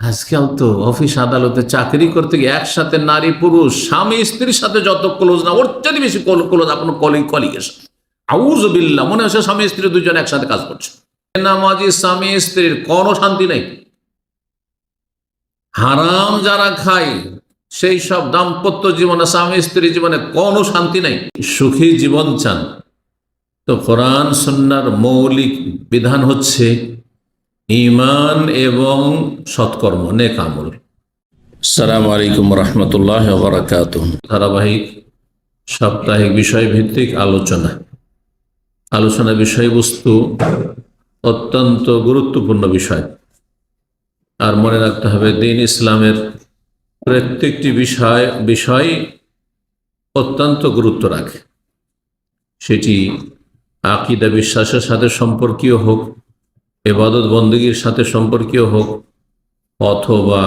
আজকাল তো অফিস আদালতে চাকরি করতে গিয়ে একসাথে নারী পুরুষ স্বামী স্ত্রীর সাথে যত ক্লোজ না, ওর যদি বেশি ক্লোজ আপনার কলিগের সাথে। আউযুবিল্লাহ, মনে হচ্ছে স্বামী স্ত্রী দুজন একসাথে কাজ করছে। নামাজি স্বামী স্ত্রীর কোনো শান্তি নেই। হারাম যারা খায় সেই সব দাম্পত্য জীবনে, স্বামী স্ত্রী জীবনে কোনো শান্তি নেই। সুখী জীবন চান তো কোরআন সুন্নাহর মৌলিক বিধান হচ্ছে ঈমান এবং সৎকর্ম, নেক আমল। আসসালামু আলাইকুম রহমতুল্লাহ ওয়া বারাকাতুহু। ধারাবাহিক সাপ্তাহিক বিষয়ভিত্তিক আলোচনা বিষয়বস্তু অত্যন্ত গুরুত্বপূর্ণ বিষয়। আর মনে রাখতে হবে, দ্বীন ইসলামের প্রত্যেকটি বিষয় অত্যন্ত গুরুত্ব রাখে। সেটি আকীদা বিশ্বাসের সাথে সম্পর্কীয় হোক, ইবাদত বন্দেগীর সাথে সম্পর্কীয় হোক, অথবা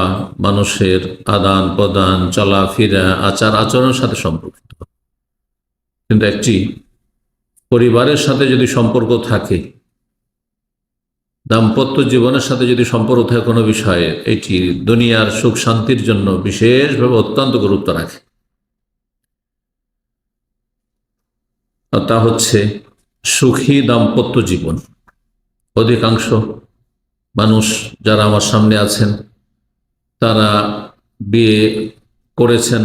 মানুষের আদান প্রদান, চলাফেরা, আচার আচরণের সাথে সম্পর্কিত। কিন্তু একটি পরিবারের সাথে যদি সম্পর্ক থাকে, দাম্পত্য জীবনের সাথে যদি সম্পর্ক থাকে কোনো বিষয়ে, এটি দুনিয়ার সুখ শান্তির জন্য বিশেষভাবে অত্যন্ত গুরুত্ব রাখে। তা হচ্ছে সুখী দাম্পত্য জীবন। অধিকাংশ মানুষ যারা আমার সামনে আছেন তারা বিয়ে করেছেন,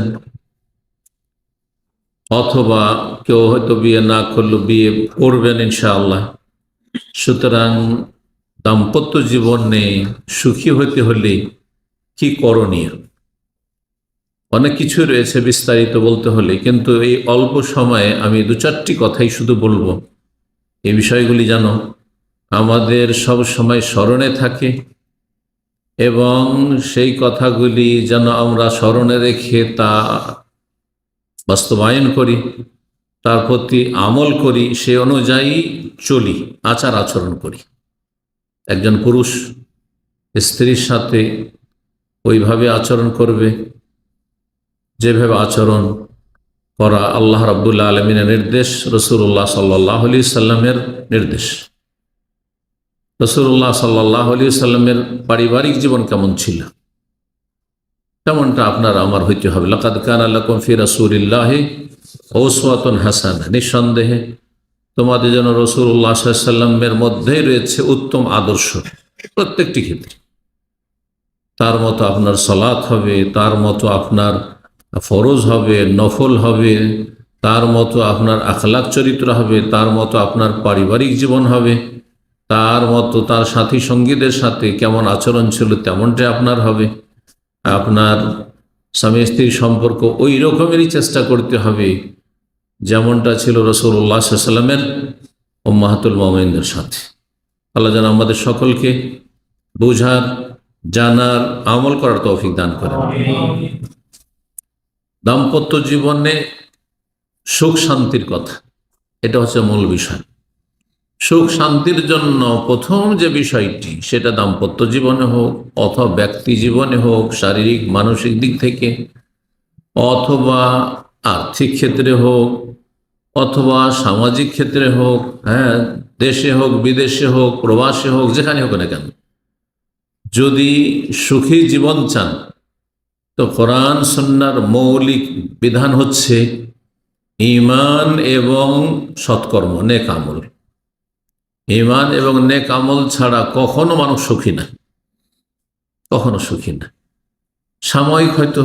অথবা কেউ হয়তো বিয়ে না করলেও বিয়ে করবেন ইনশাআল্লাহ। সুতরাং দাম্পত্য জীবনে সুখী হতে হলে কি করণীয়? অনেক কিছু রয়েছে বিস্তারিত বলতে হলে, কিন্তু এই অল্প সময়ে আমি দু চারটি কথাই শুধু বলবো। এই বিষয়গুলি যেন আমাদের সব সময় স্মরণে থাকে এবং সেই কথাগুলি যেন আমরা স্মরণে রেখে তা বাস্তবায়ন করি, তার প্রতি আমল করি, সে অনুযায়ী চলি, আচার আচরণ করি। একজন পুরুষ স্ত্রীর সাথে ওইভাবে আচরণ করবে যেভাবে আচরণ করা আল্লাহ রাব্বুল আলামিনের নির্দেশ, রাসূলুল্লাহ সাল্লাল্লাহু আলাইহি সাল্লামের নির্দেশ। রাসূলুল্লাহ সাল্লাল্লাহু আলাইহি সাল্লামের পারিবারিক জীবন কেমন ছিল, তেমনটা আপনার আমার হইতে হবে। লাকাদ কানা লাকুম ফি রাসূলিল্লাহি উসওয়াতুন হাসানাহ, নিঃসন্দেহে তোমাদের জন্য রাসূলুল্লাহ সাল্লাল্লাহু আলাইহি সাল্লামের মধ্যেই রয়েছে উত্তম আদর্শ প্রত্যেকটি ক্ষেত্রে। তার মতো আপনার সালাত হবে, তার মতো আপনার ফরজ হবে, নফল হবে, তার মতো আপনার আখলাক চরিত্র হবে, তার মতো আপনার পারিবারিক জীবন হবে, তার মতো তার সাথী সঙ্গীদের সাথে কেমন আচরণ ছিল তেমনটাই আপনার হবে। আপনার স্বামী স্ত্রীর সম্পর্ক ওই রকমেরই চেষ্টা করতে হবে যেমনটা ছিল রাসূলুল্লাহ সাল্লাল্লাহু আলাইহি ওয়াসাল্লামের উম্মাহাতুল মুমিনিনদের সাথে। আল্লাহ যেন আমাদের সকলকে বুঝার, জানার, আমল করার তৌফিক দান করেন। দাম্পত্য জীবনে সুখ শান্তির কথা, এটা হচ্ছে মূল বিষয়। সুখ শান্তির জন্য প্রথম যে বিষয়টি, সেটা দাম্পত্য জীবনে হোক অথবা ব্যক্তি জীবনে হোক, শারীরিক মানসিক দিক থেকে, অথবা আর্থিক ক্ষেত্রে হোক, অথবা সামাজিক ক্ষেত্রে হোক, দেশে হোক বিদেশে হোক, প্রবাসে হোক, যেখানে হোক না কেন, যদি সুখী জীবন চান তো কোরআন সুন্নাহর মৌলিক বিধান হচ্ছে ঈমান এবং সৎকর্ম, নেক আমল। ঈমান এবং নেক আমল ছাড়া কখনো মানুষ সুখী না, কখনো সুখী না। সাময়িক হয়তো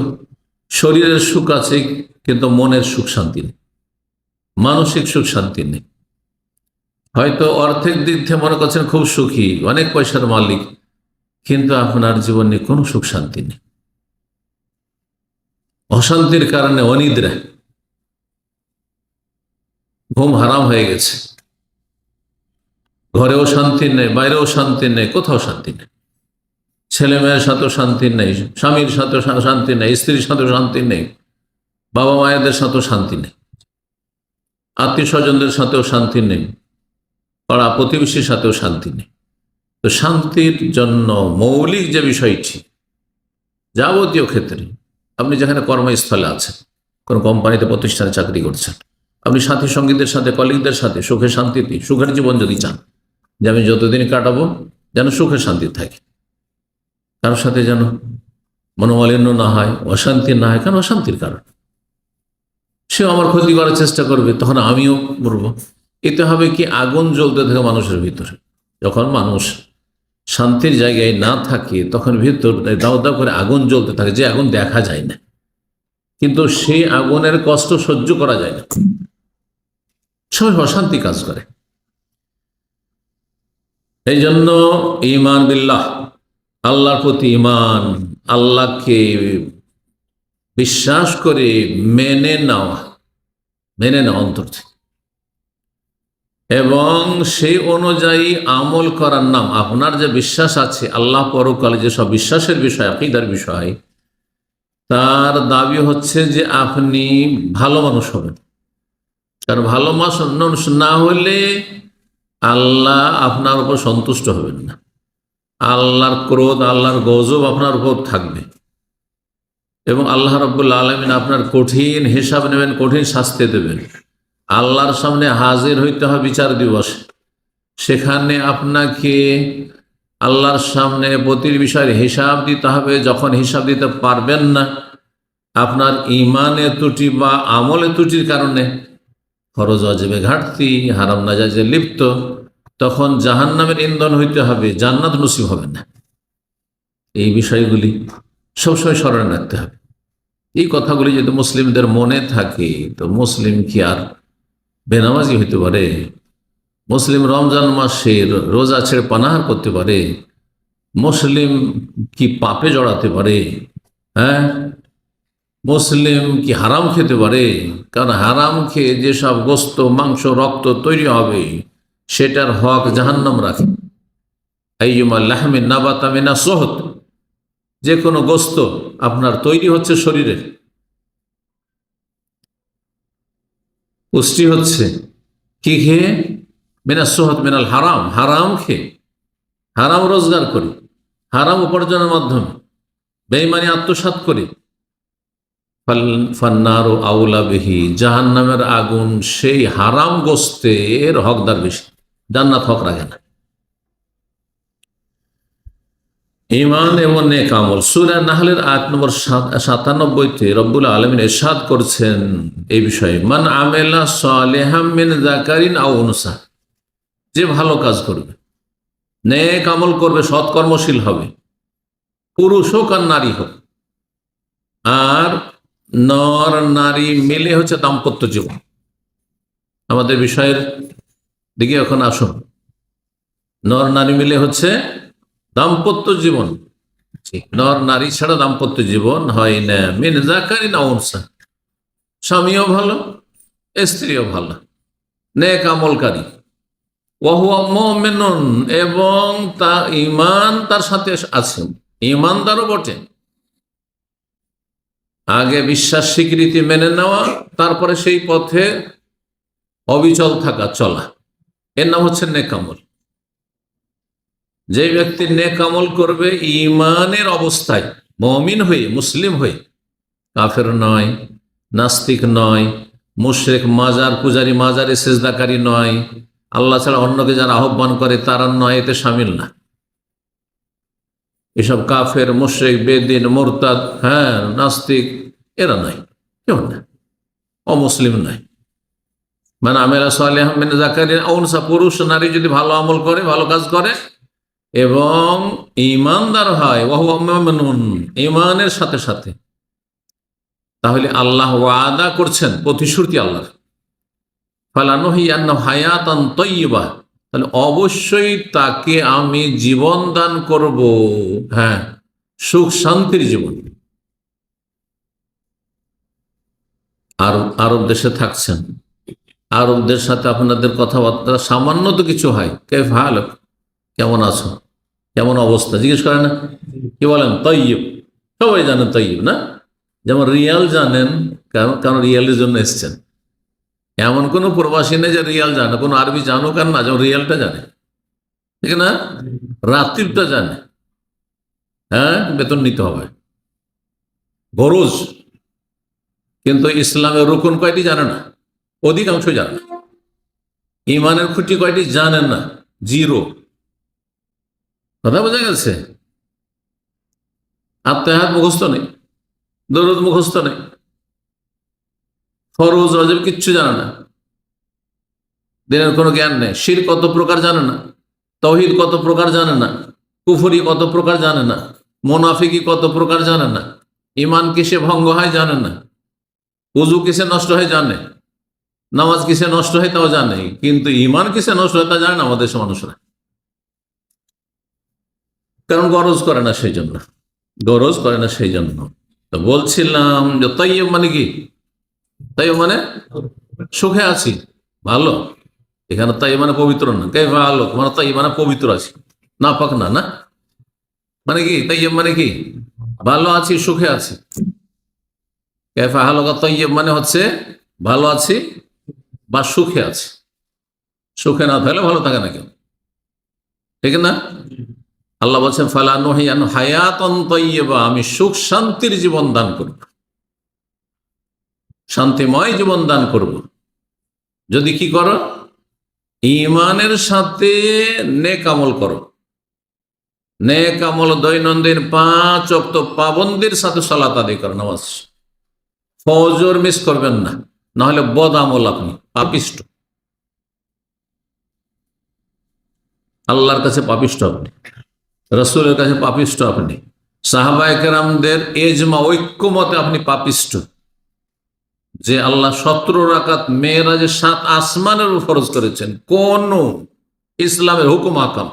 শরীরের সুখ আছে, কিন্তু মনের সুখ শান্তি নেই, মানসিক সুখ শান্তি নেই। হয়তো অর্থের দিক থেকে মনে করছেন খুব সুখী, অনেক পয়সার মালিক, কিন্তু আপনার জীবনে কোনো সুখ শান্তি নেই। অশান্তির কারণে অনিদ্রা, ঘুম হারাম হয়ে গেছে, ঘরেও শান্তি নেই, বাইরেও শান্তি নেই, কোথাও শান্তি নেই। ছেলে মেয়ের সাথেও শান্তি নেই, স্বামীর সাথেও শান্তি নেই, স্ত্রীর সাথেও শান্তি নেই, বাবা মায়েদের সাথেও শান্তি নেই, আত্মীয় স্বজনদের সাথেও শান্তি নেই, পাড়া প্রতিবেশীর সাথেও শান্তি নেই। তো শান্তির জন্য মৌলিক যে বিষয়টি, যাবতীয় ক্ষেত্রে, আপনি যেখানে কর্মস্থলে আছেন, কোনো কোম্পানিতে প্রতিষ্ঠানে চাকরি করছেন, আপনি সাথী সঙ্গীদের সাথে, কলিগদের সাথে সুখে শান্তিতে, সুখের জীবন যদি চান, যে আমি যতদিন কাটাবো যেন সুখে শান্তি থাকে, কারোর সাথে যেন মনোমালিন্য না হয়, অশান্তি না হয়। কারণ অশান্তির কারণ সেও আমার ক্ষতি করার চেষ্টা করবে, তখন আমিও মরবো। এতে হবে কি, আগুন জ্বলতে থাকে মানুষের ভিতরে। যখন মানুষ শান্তির জায়গায় না থাকে তখন ভিতর দাও দাও করে আগুন জ্বলতে থাকে, যে আগুন দেখা যায় না, কিন্তু সেই আগুনের কষ্ট সহ্য করা যায় না, সবাই অশান্তি কাজ করে। এই জন্য ঈমান বিল্লাহ, আল্লাহর প্রতি ঈমান, আল্লাহকে বিশ্বাস করে মেনে নেওয়া অন্তর থেকে, এবং সেই অনুযায়ী আমল করার নাম। আপনার যে বিশ্বাস আছে আল্লাহ পরকালে, যে সব বিশ্বাসের বিষয়, আকীদার বিষয়, তার দাবি হচ্ছে যে আপনি ভালো মানুষ হবেন। কারণ ভালো মানুষ না হলে আল্লাহ আপনার উপর সন্তুষ্ট হবেন না, আল্লাহর ক্রোধ, আল্লাহর গজব আপনার উপর থাকবে, এবং আল্লাহ রাব্বুল আলামিন আপনার কঠিন হিসাব নেবেন, কঠিন শাস্তি দেবেন। আল্লাহর সামনে হাজির হইতে হবে বিচার দিবস, সেখানে আপনাকে আল্লাহর সামনে প্রতিটি বিষয়ের হিসাব দিতে হবে। যখন হিসাব দিতে পারবেন না, আপনার ইমানের ত্রুটি বা আমলের ত্রুটির কারণে, ফরজ ওয়াজিবে ঘাটতি, হারাম নাজায়েজে লিপ্ত, তখন জাহান্নামের ইন্ধন হইতে হবে, জান্নাত নসিব হবে না। এই বিষয়গুলি সবসময় স্মরণে রাখতে হবে। এই কথাগুলি যদি মুসলিমদের মনে থাকে, তো মুসলিম কি আর বেনামাজি হইতে পারে? মুসলিম রমজান মাসে রোজা ছেড়ে পানাহার করতে পারে? মুসলিম কি পাপে জড়াতে পারে? হ্যাঁ, মুসলিম কি হারাম খেতে পারে? কারণ হারাম খেয়ে যেসব গোস্ত, মাংস, রক্ত তৈরি হবে, সেটার হক জাহান্নাম রাখে। আইয়ুমা লাহমিন নাবাতা মিনা সুহত, যে কোনো গোস্ত আপনার তৈরি হচ্ছে শরীরের, পুষ্টি হচ্ছে কি খেয়ে? মিনা সুহত মিনাল হারাম, হারাম খেয়ে, হারাম রোজগার করে, হারাম উপার্জনের মাধ্যমে বেঈমানি আত্মসাৎ করে। ফান্নারু আউলা বিহি, জাহান্নামের আগুন সেই হারাম গোস্তের হকদার বেশি, জান্নাত হক রাখে না। ঈমান এবং নেক আমল, সূরা নাহলের আয়াত নম্বর 97-তে রব্বুল আলামিন ইরশাদ করছেন এই বিষয়ে, মান আমিলা সালিহাম মিন যাকারিন আও উনসা, যে ভালো কাজ করবে, নেক আমল করবে, সৎকর্মশীল হবে, পুরুষ হোক আর নারী হোক। আর নর নারী মিলে হচ্ছে দাম্পত্য জীবন। আমাদের বিষয়ের দিকে এখন আসুন। নর নারী মিলে হচ্ছে দাম্পত্য জীবন। নর নারী ছাড়া দাম্পত্য জীবন হয় না। মিন যাকারিন আও উনসা, স্বামীও ভালো, স্ত্রীও ভালো, নেক আমলকারী, ওয়াহুয়া মুমিনুন, এবং তা ঈমান তার সাথে আছে, ঈমানদারও বটে। আগে বিশ্বাস স্বীকৃতি মেনে নেওয়া, তারপরে সেই পথে অবিচল থাকা, চলা, এর নাম হচ্ছে নেক আমল। যে ব্যক্তি নেক আমল করবে ঈমানের অবস্থায়, মুমিন হয়ে, মুসলিম হয়ে, কাফের নয়, নাস্তিক নয়, মুশরিক, মাজার পূজারী, মাজারে সেজদাকারী নয়, আল্লাহ ছাড়া অন্যকে যারা আহ্বান করে তারা নয়, এতে শামিল না। এসব কাফের, মুশরিক, বেদিন, মুরতাদ, হ্যাঁ, নাস্তিক, এরা নয়, কেউ না, অমুসলিম নয়। মানে আমেলা সালেহাম মিন যাকারিন আও উনসা, পুরুষ নারী যদি ভালো আমল করে, ভালো কাজ করে এবং ঈমানদার হয়, ওয়াহুয়া মুমিনুন, ঈমানের সাথে সাথে, তাহলে আল্লাহ ওয়াদা করছেন, প্রতিশ্রুতি আল্লাহর, ফালানুহিয়ান্নাহু হায়াতান তাইয়্যিবা, তাহলে অবশ্যই তাকে আমি জীবন দান করব, হ্যাঁ, সুখ শান্তির জীবন। আর আরব দেশে থাকছেন, আরবদের সাথে আপনাদের কথাবার্তা সামান্য তো কিছু হয়, কেফ হালুক, কেমন আছো, কেমন অবস্থা, জিজ্ঞেস করে না? কি বলেন? তৈয়ব, সবাই জানেন তৈয়ব না? যেমন রিয়াল জানেন, কারণ রিয়ালের জন্য এসছেন। এমন কোন প্রবাসী নেই যে রিয়াল জানে, কোন আরবি জানুক আর না, যেমন রিয়ালটা জানে, ঠিক না? রাত্রিটা জানে, হ্যাঁ, বেতন নিতে হবে, গরজ। কিন্তু ইসলামের রুকন কয়টি জানে না, অধিকাংশ জানে না। ইমানের খুঁটি কয়টি জানেন না, জিরো। কথা বোঝা গেছে? আত্মাহাত মুখস্থ নেই, দরুদ মুখস্থ নেই, ফরজ ওয়াজিব কিচ্ছু জানে না, দিনের কোনো জ্ঞান নেই, শির কত প্রকার জানে না, তাওহীদ কত প্রকার জানে না, কুফরি কত প্রকার জানে না, মুনাফিকি কত প্রকার জানে না, ইমান কিসে ভঙ্গ হয় জানে না, উযু কিসে নষ্ট হয় জানে, নামাজ কিসে নষ্ট হয় তাও জানে, কিন্তু ইমান কিসে নষ্ট হয় তা জানে না আমাদের দেশের মানুষরা। কারণ গরজ করে না সেই জন্য, গরজ করে না সেই জন্য। তো বলছিলাম যে তাইয়্যিব মানে কি? তাইয়্যিব মানে সুখে আছি, ভালো। এখানে তাই মানে পবিত্র না, কাইফা ভালো মানে তাই মানে পবিত্র আছি, না পাক না, না মানে কি তাইয়্যিব মানে কি? ভালো আছি, সুখে আছি। কাইফা হালুকা তাইয়্যিব মানে হচ্ছে ভালো আছি বা সুখে আছি। সুখে না থাকলে ভালো থাকে না কেউ, ঠিক না? আল্লাহ বলছেন ফালা নুহিয়ান হায়াতান তাইয়্যিবা, আমি সুখ শান্তির জীবন দান করব, শান্তিময় জীবন দান করব যদি কি করো? ঈমানের সাথে নেক আমল করো। নেক আমল দৈনন্দিন 5 ওয়াক্ত পাবন্দির সাথে সালাত আদায় করো, নামাজ, ফজর মিস করবেন না, না হলে বদ আমল, আপনি পাপিষ্ট, আল্লাহর কাছে পাপিষ্ট আপনি, রসুলের কাছে পাপিষ্ট আপনি, সাহাবায়ে কেরামদের এজমা ঐক্যমতে আপনি পাপিষ্ট যে আল্লাহ 17 রাকাত মেরাজে 7 আসমানের ফরজ করেছেন। কোন ইসলামের হুকুম আকাম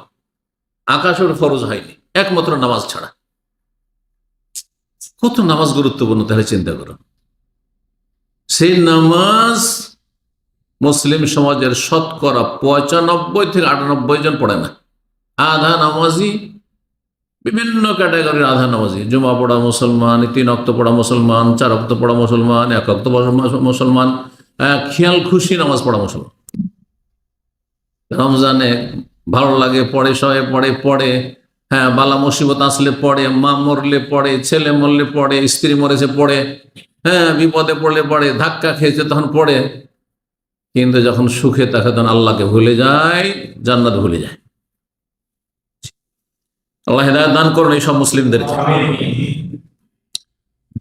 আকাশের ফরজ হয়নি, একমাত্র নামাজ ছাড়া। কত নামাজ গুরুত্বপূর্ণ তাহলে চিন্তা করো। সেই নামাজ মুসলিম সমাজের শতকরা 95 থেকে 98 জন পড়ে না। আধা নামাজি, বিভিন্ন ক্যাটাগরির আধা নামাজি, জুমা পড়া মুসলমান, 3 ওয়াক্ত পড়া মুসলমান, 4 ওয়াক্ত পড়া মুসলমান, 1 ওয়াক্ত মুসলমান, খেয়াল খুশি নামাজ পড়া মুসলমান। রমজানে ভালো লাগে পড়ে, সবাই পড়ে পড়ে, হ্যাঁ, বালা মুসিবত আসলে পড়ে, মা মরলে পড়ে, ছেলে মরলে পড়ে, স্ত্রী মরেছে পড়ে, হ্যাঁ, বিপদে পড়লে পড়ে, ধাক্কা খেয়েছে তখন পড়ে, কিন্তু যখন সুখে থাকে তখন আল্লাহকে ভুলে যায়, জান্নাত ভুলে যায়। আল্লাহ হিদায়াত দান করুন এই সব মুসলিমদেরকে।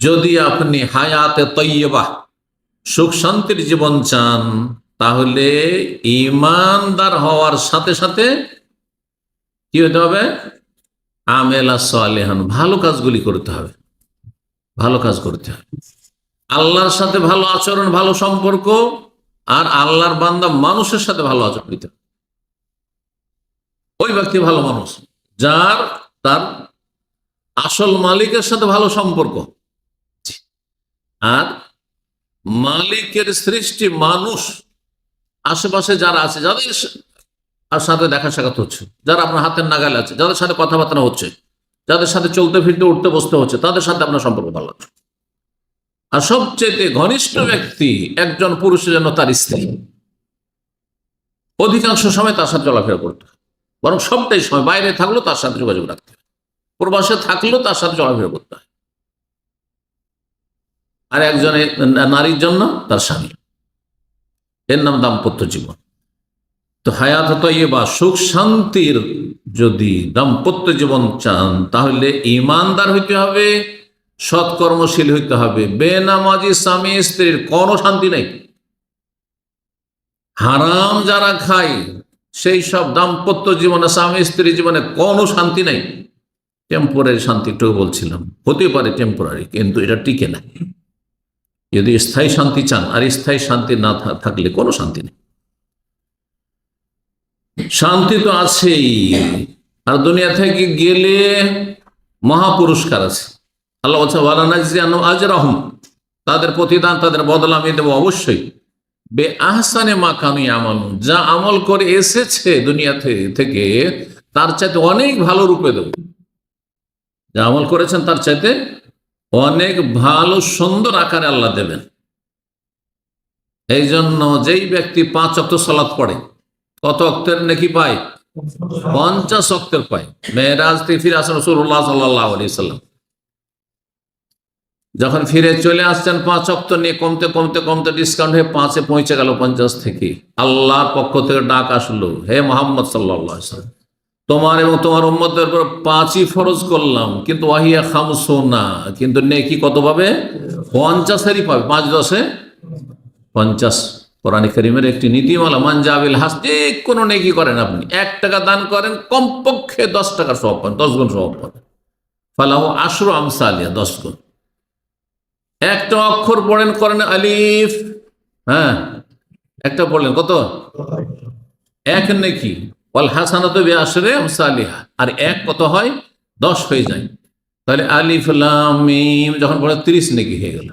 যদি আপনি হায়াতে তাইয়্যিবা, সুখ শান্তির জীবন চান, তাহলে ঈমানদার হওয়ার সাথে সাথে কি হতে হবে? আমেলা সালেহান, ভালো কাজগুলি করতে হবে, ভালো কাজ করতে হবে। আল্লাহর সাথে ভালো আচরণ, ভালো সম্পর্ক, আর আল্লাহর বান্দা মানুষের সাথে ভালো আচরণ দিতে হবে। ওই ব্যক্তি ভালো মানুষ যার তার আসল মালিকের সাথে ভালো সম্পর্ক, আর মালিকের সৃষ্টি মানুষ আশেপাশে যারা আছে, যাদের সাথে দেখা সাক্ষাৎ হচ্ছে, যারা আপনার হাতের নাগালে আছে, যাদের সাথে কথাবার্তা হচ্ছে, যাদের সাথে চলতে ফিরতে উঠতে বসতে হচ্ছে, তাদের সাথে আপনার সম্পর্ক ভালো আছে। আর সবচেয়ে ঘনিষ্ঠ ব্যক্তি একজন পুরুষের জন্য তার স্ত্রী, অধিকাংশ সময় তার সাথে চলাফেরা করতে হয়, বরং সবটাই সময় বাইরে থাকলেও তার সাথে যোগাযোগ রাখতে হয়, প্রবাসে থাকলেও তার সাথে চলাফেরা করতে হয়। আর একজনের নারীর জন্য তার স্বামী, এর নাম দাম্পত্য জীবন। তো হায়াত তাইয়্যিবা, সুখ শান্তির যদি দাম্পত্য জীবন চান, তাহলে ঈমানদার হইতে হবে, সৎকর্মশীল হইতে হবে। বেনামাজি স্বামী স্ত্রীর কোনো শান্তি নেই। হারাম যারা খায় সেই সব দাম্পত্য জীবনে, স্বামী স্ত্রী জীবনে কোনো শান্তি নেই। টেম্পোরারি শান্তি একটু বলছিলাম, হতে পারে টেম্পোরারি, কিন্তু এটা টিকে না। যদি স্থায়ী শান্তি চান, আর স্থায়ী শান্তি না থাকলে কোনো শান্তি নেই। শান্তি তো আছেই, আর দুনিয়া থেকে গেলে মহাপুরস্কার আছে। আল্লাহ বলছে ওয়ালা নাজজিয়ান্নাহুম আজরাহুম, তাদের প্রতিদান, তাদের বদলা আমি দেবো অবশ্যই। বে আহসানে মা কানু ইয়ামালুন, যা আমল করে এসেছে দুনিয়া থেকে তার চাইতে অনেক ভালো রূপে দেব। যা আমল করেছেন তার চাইতে অনেক ভালো সুন্দর আকারে আল্লাহ দেবেন। এই জন্য যেই ব্যক্তি 5 ওয়াক্ত সালাত পড়ে, কত ওয়াক্তের নেকি পায়? 50 ওয়াক্তের পায়। মেরাজ থেকে ফিরে আসেন রাসূলুল্লাহ সাল্লাল্লাহু আলাইহি ওয়াসাল্লাম, যখন ফিরে চলে আসছেন 5 ওয়াক্ত নিয়ে, কমতে কমতে কমতে ডিসকাউন্ট হয়ে 5-এ পৌঁছে গেল 50 থেকে। আল্লাহর পক্ষ থেকে ডাক আসলো, হে মুহাম্মদ সাল্লাল্লাহু আলাইহি ওয়াসাল্লাম, তোমার এবং তোমার উম্মতের উপর 5ই ফরজ করলাম, কিন্তু ওয়াহিয়া খামসুনা, কিন্তু নেকি কত পাবে? 50-এরই পাবে। 5-10 50। কোরআন কারীমের একটি নীতিমালা, মান জাবিল হাস, যে কোনো নেকি করেন, আপনি 1 টাকা দান করেন, কমপক্ষে 10 টাকার সওয়াব পান, 10 গুণ সওয়াব পান। ফালাহু আশরু আমসালিহা, 10 গুণ। একটা অক্ষর পড়েন, করেন আলিফ, হ্যাঁ, একটা পড়লেন, কত? 1 নেকি। ওয়াল হাসানাতু বিআশরি আমসালিহা, আর 1 কত হয়? 10 হয়ে যায়। তাহলে আলিফ লাম মিম যখন পড়ে 30 নেকি হয়ে গেল,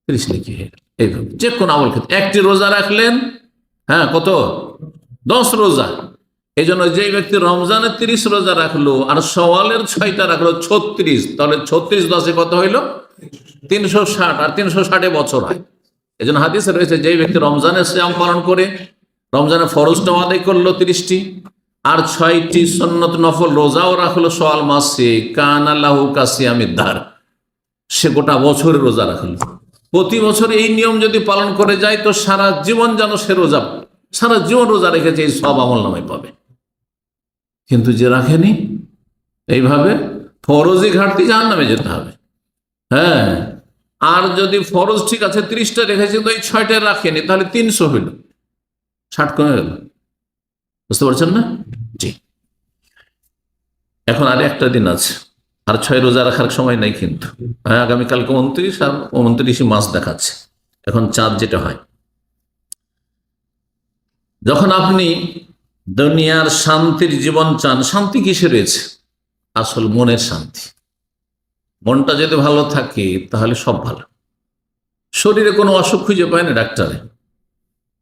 30 নেকি হয়ে গেল। এইভাবে যে কোনো আমল ক্ষেত্রে, একটি রোজা রাখলেন, হ্যাঁ, কত? 10 রোজা। এই জন্য যেই ব্যক্তি রমজানের 30 রোজা রাখলো আর সওয়ালের 6টা রাখলো, 36, তাহলে 36 10-এ কত হইলো? 360, আর 360 বছর হয়। এই জন্য হাদিসে রয়েছে, যেই ব্যক্তি রমজানের সিয়াম পালন করে, রমজানের ফরজটাও আদায় করলো 30টি, আর 6টি সুন্নত নফল রোজাও রাখলো সওয়াল মাসে, কানা লাহু কাসিয়ামিদ দার, সে গোটা বছরের রোজা রাখলো। প্রতি বছর এই নিয়ম যদি পালন করে যায়, তো সারা জীবন যেন সে রোজা, সারা জীবন রোজা রেখেছে, এই সব আমল নামায় পাবে। কিন্তু যে রাখেনি, এইভাবে ফরজি ঘাটতি, জাহান্নামে যেতে হবে। হ্যাঁ, আর যদি ফরজ ঠিক আছে 30টা রেখেছে, কিন্তু এই 6টা রাখেনি, তাহলে 300 হইল, 60 কমে গেল। বুঝতে পারছেন না? জি। এখন আর একটা দিন আছে, আর 6 রোজা রাখার সময় নাই কিন্তু। হ্যাঁ, আগামীকালকে 29, আর 29 মাস দেখাচ্ছে এখন চাঁদ যেটা হয়। যখন আপনি দুনিয়ার শান্তির জীবন চান, শান্তি কিসে রয়েছে? আসল মনের শান্তি। মনটা যদি ভালো থাকে তাহলে সব ভালো। শরীরে কোনো অসুখ খুঁজে পায় না ডাক্তারে,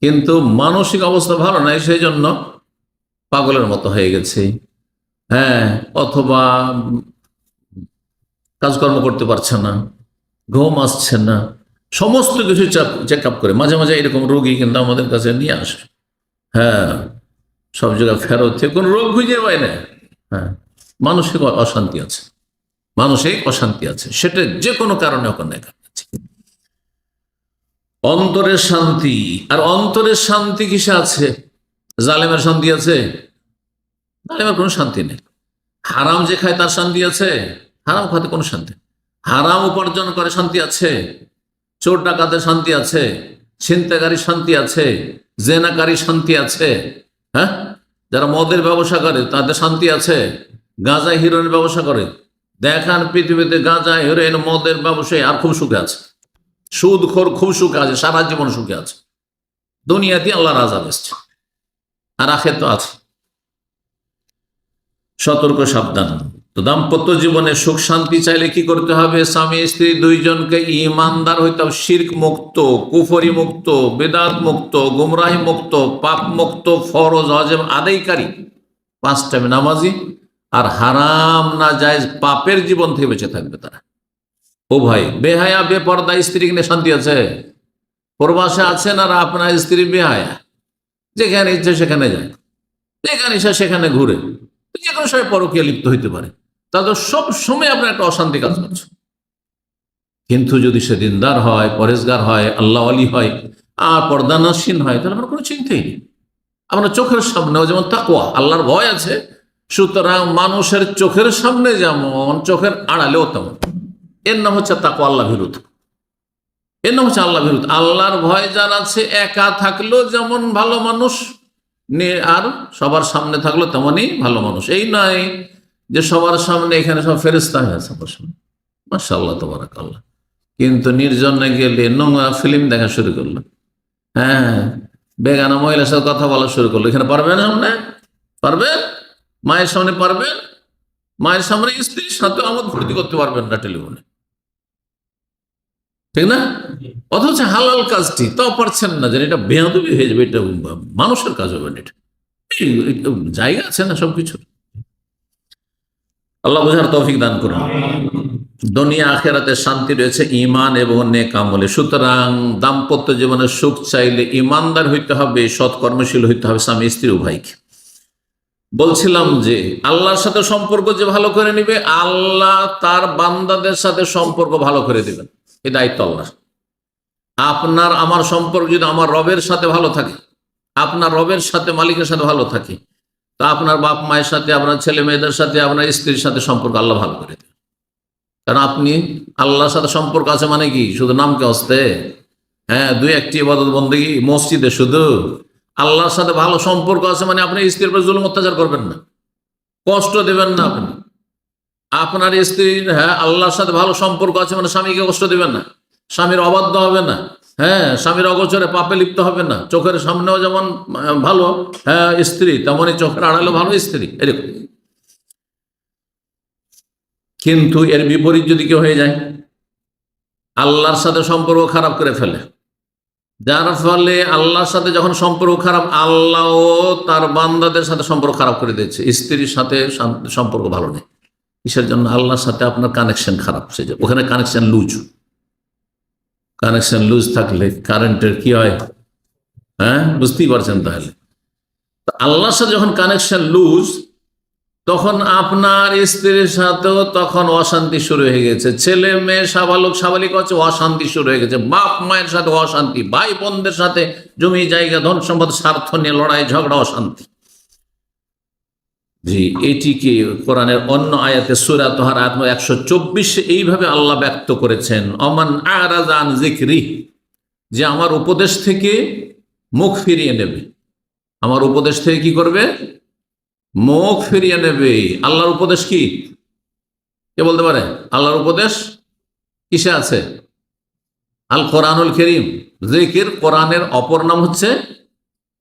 কিন্তু মানসিক অবস্থা ভালো নাই, সেই জন্য পাগলের মতো হয়ে গেছে। হ্যাঁ, অথবা কাজকর্ম করতে পারছে না, ঘুম আসছে না, সমস্ত কিছু চেক আপ করে। মাঝে মাঝে এরকম রোগী কিন্তু আমাদের কাছে নিয়ে আসে। হ্যাঁ, সব জায়গায় ফেরত থেকে কোনো রোগ খুঁজে পায় না। হ্যাঁ, মানসিক অশান্তি আছে, মানসিক অশান্তি আছে, সেটা যে কোনো কারণে ওখানে অন্তরের শান্তি। আর অন্তরের শান্তি কিসে আছে? জালেমের শান্তি আছে? জালেমের কোনো শান্তি নেই। হারাম যে খায় তার শান্তি আছে? হারাম খাতে কোনো শান্তি। হারাম উপার্জন করে শান্তি আছে? চোর ডাকাতের শান্তি আছে? ছিনতাইকারী শান্তি আছে? জেনাকারী শান্তি আছে? হ্যাঁ, যারা মদের ব্যবসা করে তাদের শান্তি আছে? গাঁজা হিরোইনের ব্যবসা করে, দেখান পৃথিবীতে গাঁজা হিরোইন মদের ব্যবসায়ী আর খুব সুখে আছে, সুদখোর খুব সুখে আছে, সারা জীবন সুখে আছে। দুনিয়াতে আল্লাহর আযাব এসছে, আর আখিরাতে তো আছে। সতর্ক, সাবধান। তো দাম্পত্য জীবনে সুখ শান্তি চাইলে কি করতে হবে? স্বামী স্ত্রী দুইজনকে ঈমানদার হইতে হবে, শিরক মুক্ত, কুফরি মুক্ত, বেদাত মুক্ত, গুমরাহি মুক্ত, পাপ মুক্ত, ফরজ ওয়াজিব আদায়কারী, 5 টাইম নামাজি, আর হারাম না জায়েজ পাপের জীবন থেকে বেঁচে থাকবে তারা। ও ভাই, বেহায়া বেপর্দা স্ত্রী কিনে শান্তি আছে? প্রবাসে আছেন আর আপনার স্ত্রী বেহায়া, যেখানে ইচ্ছে সেখানে যায়, যেখানে ইচ্ছা সেখানে ঘুরে, যে কোনো সময় পরকীয়া লিপ্ত হইতে পারে, তাদের সব সময় আপনার একটা অশান্তি কাজ করছে। কিন্তু যদি সে দিনদার হয়, পরেজগার হয়, আল্লাহ আলী হয়, আর পর্দানাসীন হয়, তাহলে আমার কোনো চিন্তাই নেই। আপনার চোখের সামনে যেমন তাকওয়া, আল্লাহর ভয় আছে, সুতরাং মানুষের চোখের সামনে যেমন, চোখের আড়ালেও তেমন। এর নাম হচ্ছে তাকওয়া, আল্লাহ বিরুদ্ধ। এর নাম হচ্ছে আল্লাহ বিরুদ্ধ। আল্লাহর ভয় যার আছে, একা থাকলেও যেমন ভালো মানুষ, আর সবার সামনে থাকলো তেমনই ভালো মানুষ। এই নয় যে সবার সামনে এখানে সব ফেরেশতা হয়ে আছে, মাশাআল্লাহ তাবারাকাল্লাহ, কিন্তু নির্জনে গেলে নোংরা ফিল্ম দেখা শুরু করলো, হ্যাঁ, বেগানা মহিলার সাথে কথা বলা শুরু করলো। এখানে পারবেন? সামনে পারবেন? মায়ের সামনে পারবেন? মায়ের সামনে স্ত্রীর সাথে আমোদ ফুর্তি করতে পারবেন না টেলিফোনে, ঠিক না? অথচ হালাল কাজটি তাও পারছেন না, যে এটা বেয়াদবি হয়ে যাবে, এটা মানুষের কাজ হবে না, এটা জায়গা আছে না সবকিছু। আল্লাহ বোঝার তৌফিক দান করুন। দুনিয়া আখিরাতে শান্তি রয়েছে ঈমান এবং নেক আমলে। সুতরাং দাম্পত্য জীবনের সুখ চাইলে ঈমানদার হইতে হবে, সৎকর্মশীল হইতে হবে, স্বামী স্ত্রী উভয়কে। বলছিলাম যে আল্লাহর সাথে সম্পর্ক যে ভালো করে নিবে, আল্লাহ তার বান্দাদের সাথে সম্পর্ক ভালো করে দিবেন, এই দায়িত্ব আল্লাহর। আপনার আমার সম্পর্ক যদি আমার রবের সাথে ভালো থাকে, আপনার রবের সাথে মালিকের সাথে ভালো থাকে, তো আপনার বাপ মায়ের সাথে, আপনার ছেলে মেয়েদের সাথে, আপনার স্ত্রীর সাথে সম্পর্ক আল্লাহ ভালো করে দেন। কারণ আপনি আল্লাহর সাথে সম্পর্ক আছে মানে কি শুধু নামকে হস্তে? হ্যাঁ, দুই একটি ইবাদত বন্দেগী মসজিদে শুধু? আল্লাহর সাথে ভালো সম্পর্ক আছে মানে আপনি স্ত্রীর উপর জুলুম অত্যাচার করবেন না, কষ্ট দেবেন না। আপনি আপনার স্ত্রীর, হ্যাঁ, আল্লাহর সাথে ভালো সম্পর্ক আছে মানে স্বামীকে কষ্ট দেবেন না, স্বামীর অবাধ্য হবে না, হ্যাঁ, স্বামীর অগোচরে পাপে লিপ্ত হবে না। চোখের সামনেও যেমন ভালো, হ্যাঁ, স্ত্রী, তেমনই চোখের আড়ালে ভালো স্ত্রী, এরকম। কিন্তু এর বিপরীত যদি কেউ হয়ে যায়, আল্লাহর সাথে সম্পর্ক খারাপ করে ফেলে, যার ফলে আল্লাহর সাথে যখন সম্পর্ক খারাপ, আল্লাহ তার বান্দাদের সাথে সম্পর্ক খারাপ করে দিয়েছে। স্ত্রীর সাথে সম্পর্ক ভালো নেই, কিসের জন্য? আল্লাহর সাথে আপনার কানেকশন খারাপ, সে ওখানে কানেকশন লুজ। কানেকশন লুজ থাকলে কারেন্টের কি হয়, হ্যাঁ, বুঝতেই পারছেন। তাহলে আল্লাহর সাথে যখন কানেকশন লুজ, তখন আপনার স্ত্রীর সাথেও তখন অশান্তি শুরু হয়ে গেছে, ছেলে মেয়ে সাবালক সাবালিক হচ্ছে, অশান্তি শুরু হয়ে গেছে, বাপ মায়ের সাথে অশান্তি, ভাই বোনদের সাথে জমি জায়গা ধন সম্পদ স্বার্থ নিয়ে লড়াই ঝগড়া, অশান্তি। জি, এটিকে কোরআনের অন্য আয়াতে সূরা তাহার আয়াত 124 এইভাবে আল্লাহ ব্যক্ত করেছেন, অমান আরাযা আন যিকরি, যে আমার উপদেশ থেকে মুখ ফিরিয়ে নেবে। আমার উপদেশ থেকে কি করবে? মুখ ফিরিয়ে নেবে। আল্লাহর উপদেশ কি? কে বলতে পারে? আল্লাহর উপদেশ কিসে আছে? আল কোরআনুল কারীম। জিকির, কোরআনের অপর নাম হচ্ছে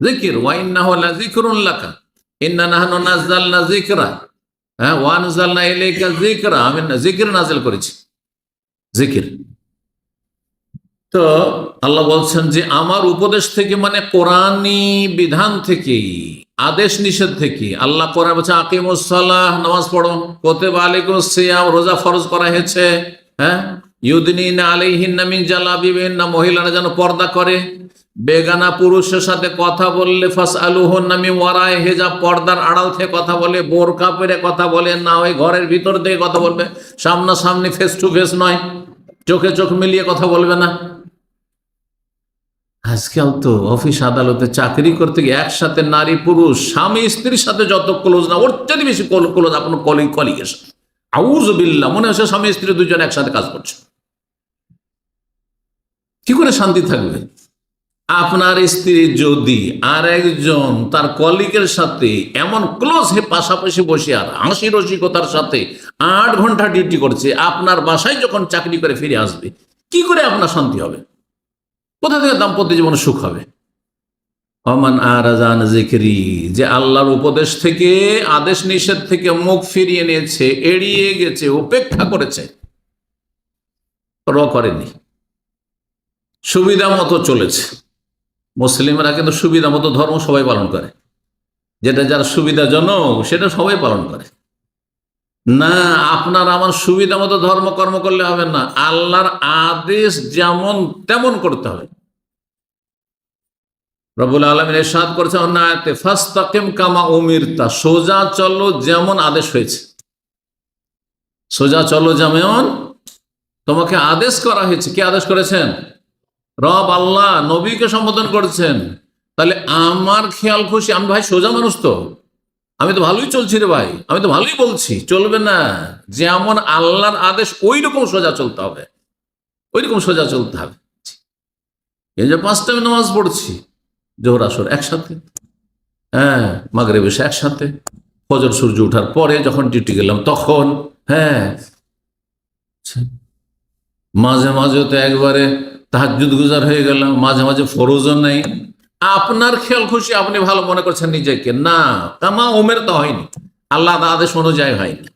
জিকির। ওয়া ইন্নাহু লাযিকরুন লাকা ইন্না নাহনু নাযালনা যিকরা, হ্যাঁ, ওয়া আনজালনা ইলাইকা যিকরা, আমি জিকির নাযিল করেছি, জিকির। তো আল্লাহ বলছেন যে আমার উপদেশ থেকে মানে কোরআনী বিধান থেকে, আদেশ নিষেধ থেকে। আল্লাহ কোরআন বলছে আকিমুস সালাহ, নামাজ পড়ো, কুতিবা আলাইকুমুস সিয়াম, রোজা ফরজ করা হয়েছে, হ্যাঁ, ইউদনিনা আলাইহিন্না মিন জালাবিবিহিন্না, মহিলারা যেন পর্দা করে, বেগানা পুরুষের সাথে কথা বললে ফাসআলুহুন্না মিন ওয়ারাই হিজাব, পর্দার আড়াল থেকে কথা বলে, বোরকা পরে কথা বলে না, ওই ঘরের ভিতর থেকে কথা বলবে, সামনাসামনি ফেস টু ফেস নয়, চোখে চোখ মিলিয়ে কথা বলবে না। আজকাল তো অফিস আদালতে চাকরি করতে গিয়ে একসাথে নারী পুরুষ, স্বামী স্ত্রীর সাথে যত ক্লোজ না, ওর চেয়ে বেশি ক্লোজ আপনার কলিগের সাথে। আউযুবিল্লাহ, মনে হচ্ছে স্বামী স্ত্রী দুজন একসাথে কাজ করছে। কি করে শান্তি থাকবে? আপনার স্ত্রী যদি আর একজন তার কলিগের সাথে এমন ক্লোজ হয়ে পাশাপাশি বসে আর হাসি রসিকতার সাথে 8 ঘন্টা ডিউটি করছে, আপনার বাসায় যখন চাকরি করে ফিরে আসবে, কি করে আপনার শান্তি হবে? কোথা থেকে দাম্পত্য জীবনে সুখ হবে? ওমান আরাযা আন যিকরি, যে আল্লাহর উপদেশ থেকে, আদেশ নিষেধ থেকে মুখ ফিরিয়ে নিয়েছে, এড়িয়ে গেছে, উপেক্ষা করেছে, করেনি, সুবিধা মতো চলেছে। মুসলিমরা কিন্তু সুবিধা মতো ধর্ম সবাই পালন করে, যেটা যার সুবিধাজনক সেটা সবাই পালন করে না। আপনার আমার সুবিধা মতো ধর্ম কর্ম করলে হবে না, আল্লাহর আদেশ যেমন তেমন করতে হবে। রব্বুল আলামিন ইরশাদ করেছেন অন্য আয়াতে, ফাস্তাকিম কামা উমিরতা, সোজা চলো যেমন আদেশ হয়েছে, সোজা চলো যেমন তোমাকে আদেশ করা হয়েছে। কে আদেশ করেছেন? রব আল্লাহ নবীকে সম্বোধন করেছেন। তাহলে আমার খেয়াল খুশি, আমি ভাই সোজা মানুষ, তো আমি তো ভালোই চলছি রে ভাই, আমি তো ভালোই বলছি, চলবে না। যেমন আল্লাহর আদেশ ওই রকম সোজা চলতে হবে, ওই রকম সোজা চলতে হবে। এই যে 5 টাইম নামাজ পড়ছি, জোহর আসর একসাথে, হ্যাঁ, মাগরিব এশা একসাথে, ফজর সূর্য ওঠার পরে যখন ডিউটি গেলাম তখন, হ্যাঁ, মাঝে মাঝে তো একবারে তাহাজ্জুদ গুজার হয়ে গেলাম, মাঝে মাঝে ফরজও নেই। আপনার খেয়াল খুশি, আপনি ভালো মনে করছেন নিজেকে, না, কামা উমের তো হয়নি, আল্লাহর আদেশ অনুযায়ী হয়নি।